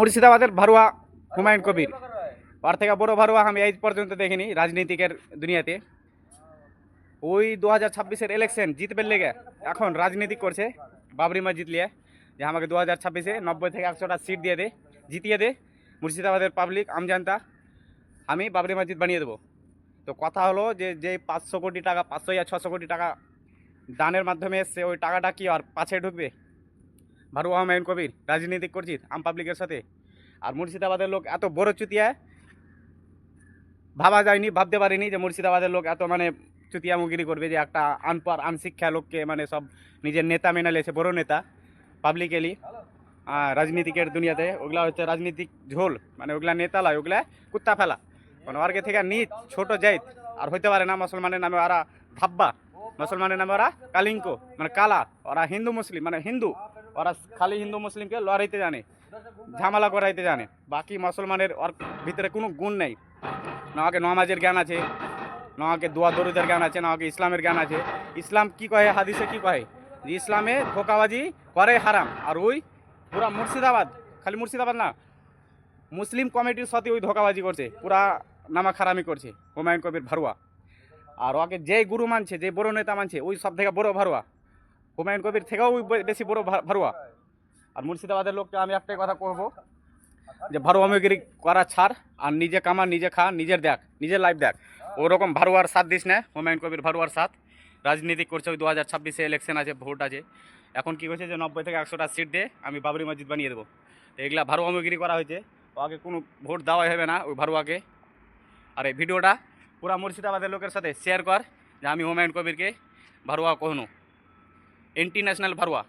মুর্শিদাবাদের ভারুয়া হুমায়ুন কবির, ওর থেকে বড় ভারুয়া আমি এই পর্যন্ত দেখিনি রাজনীতিকের দুনিয়াতে। ওই 2026-এর ইলেকশন জিতবে লেগে এখন রাজনীতি করছে বাবরি মসজিদ নিয়ে, যে আমাকে 2026-এ 90 থেকে 100টা সিট দিয়ে দে, জিতিয়ে দে মুর্শিদাবাদের পাবলিক আমজানতা, আমি বাবরি মসজিদ বানিয়ে দেবো। তো কথা হলো যে যে 500 কোটি টাকা, 500 या 600 কোটি টাকা দানের মাধ্যমে এসছে, ওই টাকাটা কি আর পাছে ঢুকবে? ভারুয়া হুমায়ুন কবির রাজনীতি করছি আম পাবলিকের সাথে। আর মুর্শিদাবাদের লোক এত বড় চুতিয়া ভাবা যায়নি, ভাবতে পারিনি যে মুর্শিদাবাদের লোক এত মানে চুতিয়ামুগিরি করবে, যে একটা আনপড় আনশিক্ষা লোককে মানে সব নিজের নেতা মেনে লেছে, বড় নেতা পাবলিকেলি রাজনীতিকের দুনিয়াতে। ওগুলা হচ্ছে রাজনীতিক ঝোল, মানে ওগুলা নেতা লয়, ওগুলা কুত্তা ফেলা, মানে ওরকে থেকে নিচ ছোট জাত আর হইতে পারে না। মুসলমানের নামে ওরা ধাব্বা, মুসলমানের নামে ওরা কালিঙ্ক, মানে কালা। ওরা হিন্দু মুসলিম মানে হিন্দু, ওরা খালি হিন্দু মুসলিমকে লড়াইতে জানে, ঝামেলা করাইতে জানে। বাকি মুসলমানের ওর ভিতরে কোনো গুণ নেই। না ওকে নমাজের জ্ঞান আছে, না ওকে দোয়া দরুদের জ্ঞান আছে, না ওকে ইসলামের জ্ঞান আছে। ইসলাম কি কহে, হাদিসে কি কহে যে ইসলামে ধোকাবাজি করে হারাম। আর ওই পুরা মুর্শিদাবাদ, খালি মুর্শিদাবাদ না, মুসলিম কমিটির সাথে ওই ধোকাবাজি করছে, পুরা নামা খারামি করছে হুমায়ুন কবির ভারুয়া। আর ওকে যে গুরু মানছে, যে বড় নেতা মানছে, ওই সব থেকে বড় ভারুয়া, হুমায়ুন কবির থেকেও বেশি বড় ভারুয়া। আর মুর্শিদাবাদের লোককে আমি একটাই কথা করবো, যে ভারুয়ামিগিরি করা ছাড়, আর নিজে কামা, নিজে খা, নিজের দেখ, নিজের লাইফ দেখ। ওরকম ভারুয়ার সাথ দিস না, হুমায়ুন কবির ভারুয়ার সাথ রাজনীতি করছে। ওই 2026-এ ইলেকশন আছে, ভোট আছে। এখন কি হয়েছে যে 90 থেকে 100টা সিট দিয়ে আমি বাবরি মসজিদ বানিয়ে দেবো। তো এগুলা ভারুয়ামিগিরি করা হয়েছে, ওকে কোনো ভোট দেওয়া হবে না ওই ভারুয়াকে। আর এই ভিডিওটা পুরা মুর্শিদাবাদের লোকের সাথে শেয়ার কর, যে আমি হুমায়ুন কবিরকে ভারুয়া কহনু, ইন্টারন্যাশনাল ভারুয়া।